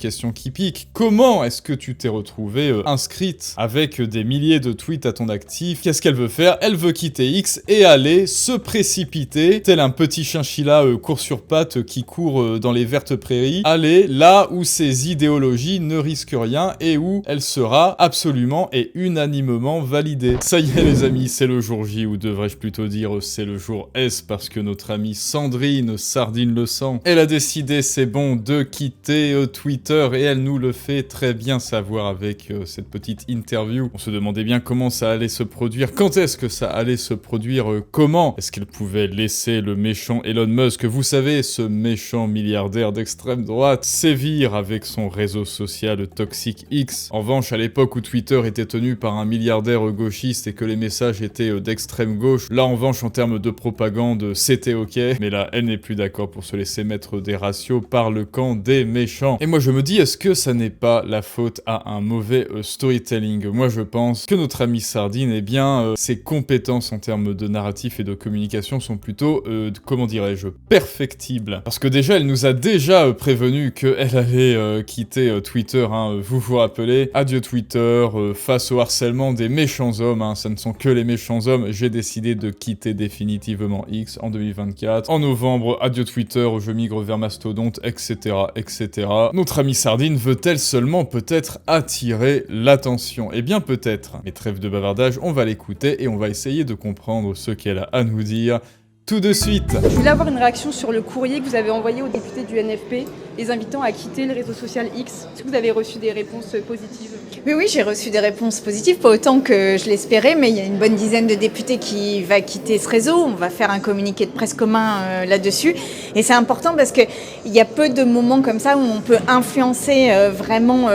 Question qui pique, comment est-ce que tu t'es retrouvée inscrite avec des milliers de tweets à ton actif? Qu'est-ce qu'elle veut faire? Elle veut quitter X et aller se précipiter, tel un petit chinchilla court sur pattes qui court dans les vertes prairies, aller là où ses idéologies ne risquent rien et où elle sera absolument et unanimement validée. Ça y est les amis, c'est le jour J, ou devrais-je plutôt dire c'est le jour S, parce que notre amie Sandrine Sardine le sang, elle a décidé, c'est bon, de quitter Twitter. Et elle nous le fait très bien savoir avec cette petite interview. On se demandait bien comment ça allait se produire, quand est-ce que ça allait se produire, comment est-ce qu'elle pouvait laisser le méchant Elon Musk, vous savez, ce méchant milliardaire d'extrême droite, sévir avec son réseau social toxique X. En revanche, à l'époque où Twitter était tenu par un milliardaire gauchiste et que les messages étaient d'extrême gauche, là en revanche en termes de propagande, c'était ok, mais là elle n'est plus d'accord pour se laisser mettre des ratios par le camp des méchants. Et moi je me dis, est-ce que ça n'est pas la faute à un mauvais storytelling? Moi je pense que notre ami Sardine, eh bien, ses compétences en termes de narratif et de communication sont plutôt, comment dirais-je, perfectibles. Parce que déjà, elle nous a déjà prévenu qu'elle allait quitter Twitter, hein, vous vous rappelez, adieu Twitter, face au harcèlement des méchants hommes, hein, ça ne sont que les méchants hommes, j'ai décidé de quitter définitivement X en 2024. En novembre, adieu Twitter, je migre vers Mastodonte, etc., etc. Notre amie Sardine veut-elle seulement peut-être attirer l'attention? Eh bien peut-être. Mais trêve de bavardage, on va l'écouter et on va essayer de comprendre ce qu'elle a à nous dire tout de suite. Je voulais avoir une réaction sur le courrier que vous avez envoyé aux députés du NFP, les invitant à quitter le réseau social X. Est-ce que vous avez reçu des réponses positives? Oui, j'ai reçu des réponses positives, pas autant que je l'espérais, mais il y a une bonne dizaine de députés qui va quitter ce réseau. On va faire un communiqué de presse commun là-dessus. Et c'est important parce qu'il y a peu de moments comme ça où on peut influencer vraiment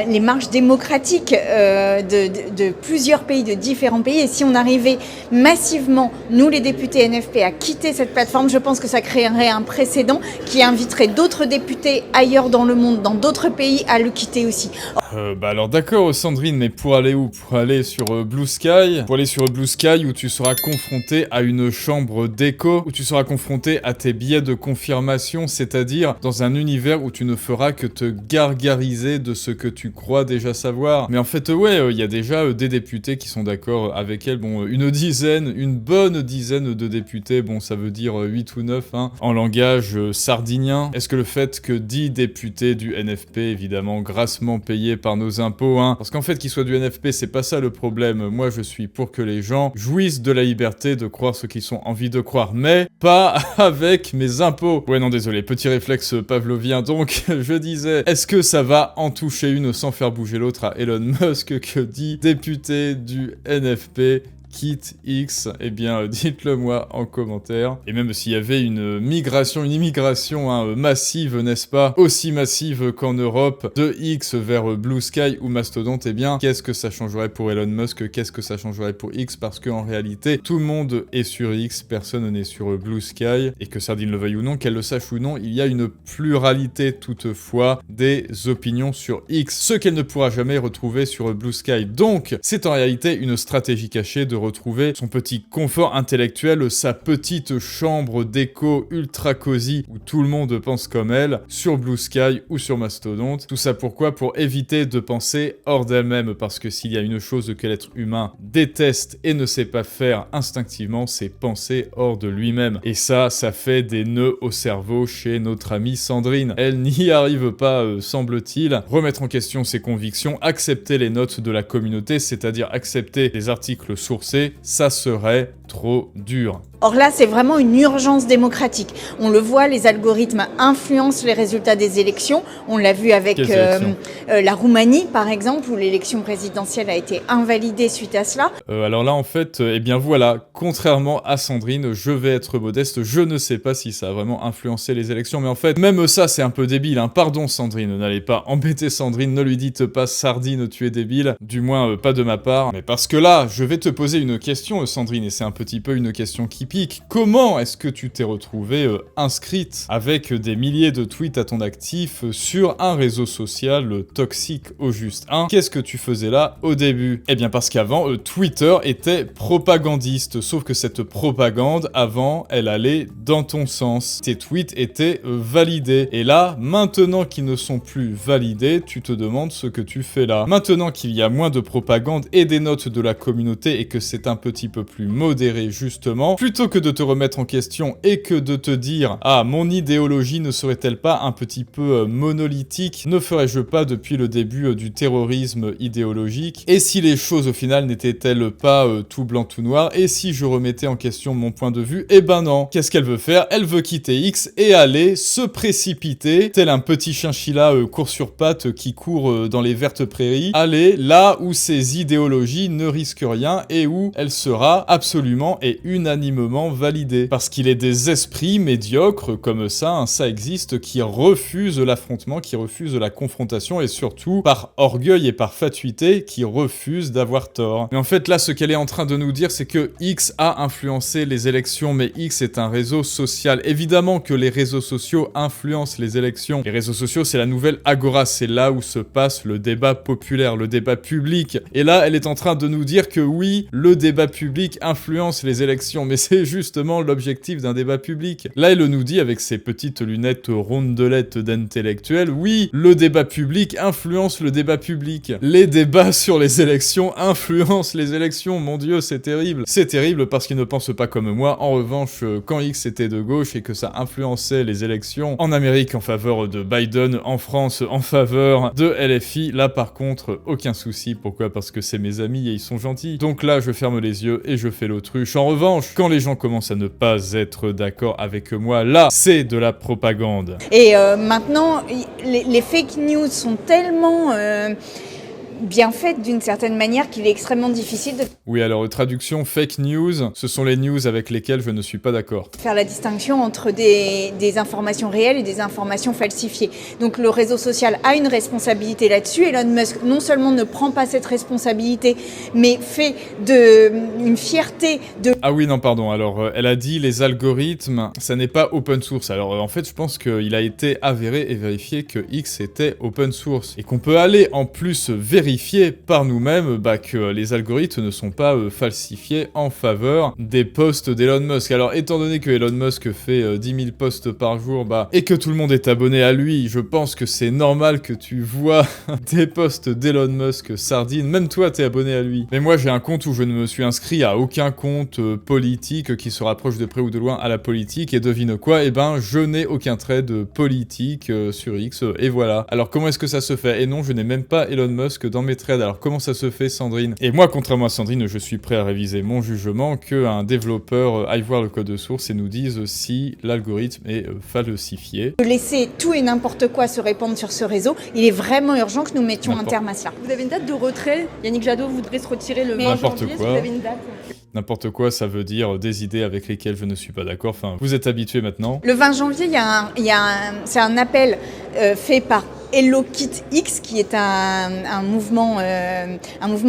les marges démocratiques de plusieurs pays, de différents pays. Et si on arrivait massivement, nous les députés NFP, à quitter cette plateforme, je pense que ça créerait un précédent qui inviterait d'autres députés ailleurs dans le monde, dans d'autres pays, à le quitter aussi. Alors d'accord Sandrine, mais pour aller où? Pour aller sur Blue Sky? Pour aller sur Blue Sky où tu seras confronté à une chambre d'écho, où tu seras confronté à tes biais de confirmation, c'est-à-dire dans un univers où tu ne feras que te gargariser de ce que tu crois déjà savoir. Mais en fait, ouais, il y a déjà des députés qui sont d'accord avec elle. Bon, une bonne dizaine de députés, bon, ça veut dire 8 ou 9, hein, en langage sardinien. Est-ce que le fait que 10 députés du NFP, évidemment, grassement payés par nos impôts, hein, parce qu'en fait, qu'ils soient du NFP, c'est pas ça le problème. Moi, je suis pour que les gens jouissent de la liberté de croire ce qu'ils ont envie de croire, mais pas avec mes impôts. Ouais, non, désolé, petit réflexe pavlovien, donc, je disais, est-ce que ça va en toucher une sans faire bouger l'autre à Elon Musk que dit député du NFP quitte X? Eh bien, dites-le moi en commentaire. Et même s'il y avait une immigration hein, massive, n'est-ce pas? Aussi massive qu'en Europe, de X vers Blue Sky ou Mastodonte, eh bien, qu'est-ce que ça changerait pour Elon Musk? Qu'est-ce que ça changerait pour X? Parce qu'en réalité, tout le monde est sur X, personne n'est sur Blue Sky, et que Sardine le veuille ou non, qu'elle le sache ou non, il y a une pluralité toutefois des opinions sur X, ce qu'elle ne pourra jamais retrouver sur Blue Sky. Donc, c'est en réalité une stratégie cachée de retrouver son petit confort intellectuel, sa petite chambre d'écho ultra cosy où tout le monde pense comme elle, sur Blue Sky ou sur Mastodonte. Tout ça pourquoi? Pour éviter de penser hors d'elle-même, parce que s'il y a une chose que l'être humain déteste et ne sait pas faire instinctivement, c'est penser hors de lui-même. Et ça fait des nœuds au cerveau chez notre amie Sandrine. Elle n'y arrive pas, semble-t-il. Remettre en question ses convictions, accepter les notes de la communauté, c'est-à-dire accepter les articles sourcés, ça serait trop dur. Or là, c'est vraiment une urgence démocratique. On le voit, les algorithmes influencent les résultats des élections. On l'a vu avec la Roumanie, par exemple, où l'élection présidentielle a été invalidée suite à cela. Alors là, en fait, eh bien voilà, contrairement à Sandrine, je vais être modeste, je ne sais pas si ça a vraiment influencé les élections, mais en fait, même ça, c'est un peu débile, hein. Pardon Sandrine, n'allez pas embêter Sandrine, ne lui dites pas Sardine, tu es débile, du moins pas de ma part, mais parce que là, je vais te poser une question, Sandrine, et c'est un petit peu une question qui atypique. Comment est-ce que tu t'es retrouvée inscrite avec des milliers de tweets à ton actif sur un réseau social toxique au juste? Qu'est-ce que tu faisais là au début? Eh bien parce qu'avant, Twitter était propagandiste, sauf que cette propagande, avant, elle allait dans ton sens. Tes tweets étaient validés. Et là, maintenant qu'ils ne sont plus validés, tu te demandes ce que tu fais là. Maintenant qu'il y a moins de propagande et des notes de la communauté et que c'est un petit peu plus modéré justement, plutôt que de te remettre en question et que de te dire « Ah, mon idéologie ne serait-elle pas un petit peu monolithique? Ne ferais-je pas depuis le début du terrorisme idéologique? Et si les choses au final n'étaient-elles pas tout blanc tout noir? Et si je remettais en question mon point de vue? Eh ben non. Qu'est-ce qu'elle veut faire? Elle veut quitter X et aller se précipiter, tel un petit chinchilla court sur pattes qui court dans les vertes prairies, aller là où ses idéologies ne risquent rien et où elle sera absolument et unanimement validée. Parce qu'il est des esprits médiocres comme ça, ça existe, qui refusent l'affrontement, qui refusent la confrontation et surtout, par orgueil et par fatuité, qui refusent d'avoir tort. Mais en fait, là, ce qu'elle est en train de nous dire, c'est que X a influencé les élections, mais X est un réseau social. Évidemment que les réseaux sociaux influencent les élections. Les réseaux sociaux, c'est la nouvelle agora, c'est là où se passe le débat populaire, le débat public. Et là, elle est en train de nous dire que oui, le débat public influence les élections, mais c'est justement l'objectif d'un débat public. Là, elle nous dit avec ses petites lunettes rondelettes d'intellectuel, oui, le débat public influence le débat public. Les débats sur les élections influencent les élections, mon Dieu, c'est terrible. C'est terrible parce qu'ils ne pensent pas comme moi. En revanche, quand X était de gauche et que ça influençait les élections en Amérique en faveur de Biden, en France en faveur de LFI, là par contre, aucun souci. Pourquoi? Parce que c'est mes amis et ils sont gentils. Donc là, je ferme les yeux et je fais l'autruche. En revanche, quand les gens commencent à ne pas être d'accord avec moi, là, c'est de la propagande. Et maintenant, les fake news sont tellement bien faites d'une certaine manière qu'il est extrêmement difficile de Oui, alors traduction, fake news, ce sont les news avec lesquelles je ne suis pas d'accord. faire la distinction entre des informations réelles et des informations falsifiées. Donc le réseau social a une responsabilité là-dessus. Elon Musk non seulement ne prend pas cette responsabilité, mais fait une fierté de... Ah oui, non, pardon, alors elle a dit les algorithmes, ça n'est pas open source. Alors en fait, je pense qu'il a été avéré et vérifié que X était open source. Et qu'on peut aller en plus vérifier par nous-mêmes que les algorithmes ne sont pas falsifiés en faveur des posts d'Elon Musk. Alors étant donné que Elon Musk fait 10 000 posts par jour, et que tout le monde est abonné à lui, je pense que c'est normal que tu vois des posts d'Elon Musk sardines. Même toi, t'es abonné à lui. Mais moi, j'ai un compte où je ne me suis inscrit à aucun compte politique qui se rapproche de près ou de loin à la politique. Et devine quoi? Eh ben, je n'ai aucun trait de politique sur X. Et voilà. Alors comment est-ce que ça se fait? Et non, je n'ai même pas Elon Musk dans mes threads. Alors comment ça se fait, Sandrine? Et moi, contrairement à Sandrine, je suis prêt à réviser mon jugement qu'un développeur aille voir le code source et nous dise si l'algorithme est falsifié. De laisser tout et n'importe quoi se répandre sur ce réseau, il est vraiment urgent que nous mettions un terme à cela. Vous avez une date de retrait? Yannick Jadot voudrait se retirer le 20 N'importe janvier. quoi. Est-ce que vous avez une date? N'importe quoi, ça veut dire des idées avec lesquelles je ne suis pas d'accord. Enfin, vous êtes habitués maintenant. Le 20 janvier, c'est un appel fait par Hello Kit X, qui est un mouvement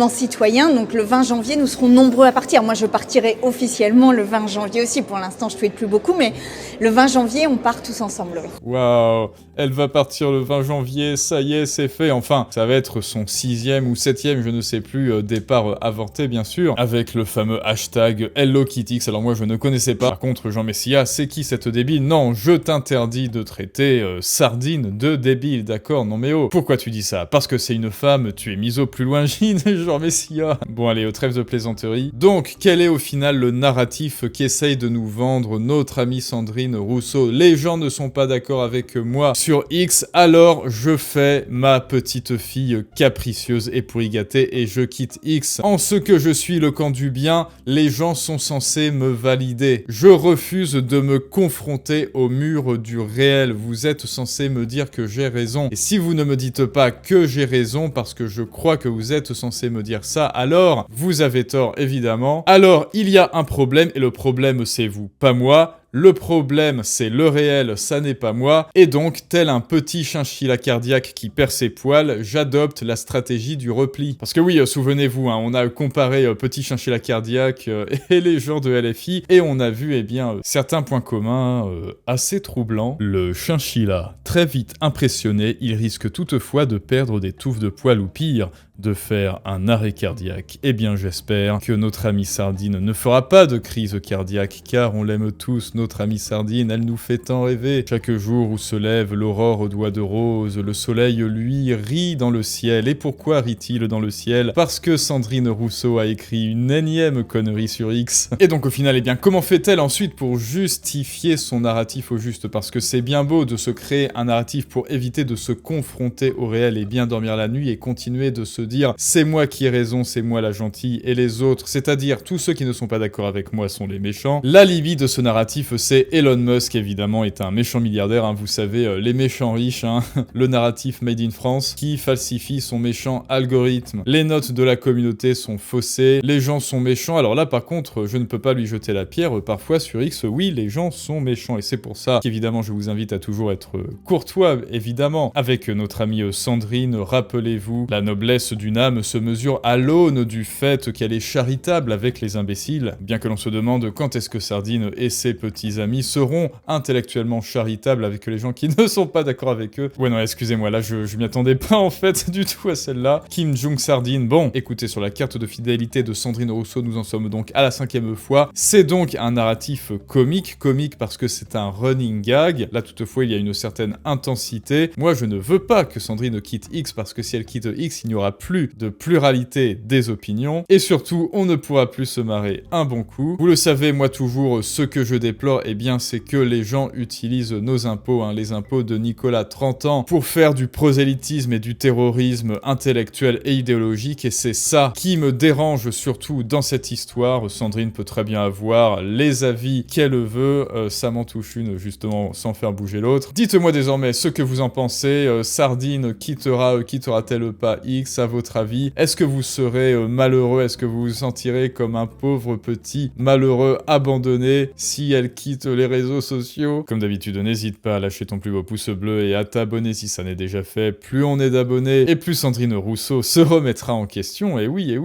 citoyen. Donc le 20 janvier, nous serons nombreux à partir. Moi, je partirai officiellement le 20 janvier aussi. Pour l'instant, je ne tweete plus beaucoup, mais le 20 janvier, on part tous ensemble. Oui. Waouh, elle va partir le 20 janvier, ça y est, c'est fait. Enfin, ça va être son 6e ou 7e, je ne sais plus, départ avorté, bien sûr, avec le fameux hashtag HelloKitX. Alors moi, je ne connaissais pas. Par contre, Jean Messia, c'est qui cette débile? Non, je t'interdis de traiter Sardine de débile, d'accord? Non mais oh, pourquoi tu dis ça? Parce que c'est une femme, tu es miso plus loingine, Jean Messia. Bon allez, trêve de plaisanterie. Donc, quel est au final le narratif qu'essaye de nous vendre notre amie Sandrine Rousseau? Les gens ne sont pas d'accord avec moi sur X, alors je fais ma petite fille capricieuse et pourri gâtée et je quitte X. En ce que je suis le camp du bien, les gens sont censés me valider. Je refuse de me confronter au mur du réel. Vous êtes censés me dire que j'ai raison. Et si vous ne me dites pas que j'ai raison parce que je crois que vous êtes censé me dire ça, alors vous avez tort évidemment. Alors il y a un problème et le problème c'est vous, pas moi. le problème c'est le réel, ça n'est pas moi, et donc, tel un petit chinchilla cardiaque qui perd ses poils, j'adopte la stratégie du repli. Parce que oui, souvenez-vous, hein, on a comparé petit chinchilla cardiaque et les gens de LFI, et on a vu, eh bien, certains points communs assez troublants. Le chinchilla, très vite impressionné, il risque toutefois de perdre des touffes de poils ou pire, de faire un arrêt cardiaque. Eh bien, j'espère que notre amie Sardine ne fera pas de crise cardiaque, car on l'aime tous, notre amie Sardine, elle nous fait tant rêver. Chaque jour où se lève l'aurore aux doigts de rose, le soleil, lui, rit dans le ciel. Et pourquoi rit-il dans le ciel? Parce que Sandrine Rousseau a écrit une énième connerie sur X. Et donc, au final, eh bien, comment fait-elle ensuite pour justifier son narratif au juste? Parce que c'est bien beau de se créer un narratif pour éviter de se confronter au réel et bien dormir la nuit et continuer de se dire c'est moi qui ai raison, c'est moi la gentille, et les autres, c'est-à-dire tous ceux qui ne sont pas d'accord avec moi sont les méchants. L'alibi de ce narratif, c'est Elon Musk, évidemment, est un méchant milliardaire, hein, vous savez, les méchants riches, hein, le narratif made in France, qui falsifie son méchant algorithme. Les notes de la communauté sont faussées, les gens sont méchants, alors là par contre, je ne peux pas lui jeter la pierre, parfois sur X, oui, les gens sont méchants, et c'est pour ça qu'évidemment je vous invite à toujours être courtois, évidemment, avec notre amie Sandrine, rappelez-vous, la noblesse d'une âme se mesure à l'aune du fait qu'elle est charitable avec les imbéciles, bien que l'on se demande quand est-ce que Sardine et ses petits amis seront intellectuellement charitables avec les gens qui ne sont pas d'accord avec eux. Ouais non, excusez-moi, là je m'y attendais pas en fait du tout à celle-là. Kim Jong Sardine, bon, écoutez, sur la carte de fidélité de Sandrine Rousseau, nous en sommes donc à la 5e fois. C'est donc un narratif comique parce que c'est un running gag. Là toutefois, il y a une certaine intensité. Moi, je ne veux pas que Sandrine quitte X parce que si elle quitte X, il n'y aura plus de pluralité des opinions, et surtout, on ne pourra plus se marrer un bon coup. Vous le savez, moi toujours, ce que je déplore, eh bien, c'est que les gens utilisent nos impôts, hein, les impôts de Nicolas 30 ans, pour faire du prosélytisme et du terrorisme intellectuel et idéologique, et c'est ça qui me dérange surtout dans cette histoire. Sandrine peut très bien avoir les avis qu'elle veut, ça m'en touche une, justement, sans faire bouger l'autre. Dites-moi désormais ce que vous en pensez, Sardine quittera-t-elle pas X, à votre avis? Est-ce que vous serez malheureux? Est-ce que vous vous sentirez comme un pauvre petit malheureux abandonné si elle quitte les réseaux sociaux? Comme d'habitude, n'hésite pas à lâcher ton plus beau pouce bleu et à t'abonner si ça n'est déjà fait. Plus on est d'abonnés, et plus Sandrine Rousseau se remettra en question, et oui,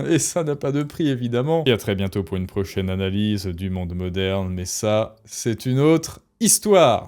et ça n'a pas de prix évidemment. Et à très bientôt pour une prochaine analyse du monde moderne, mais ça, c'est une autre histoire.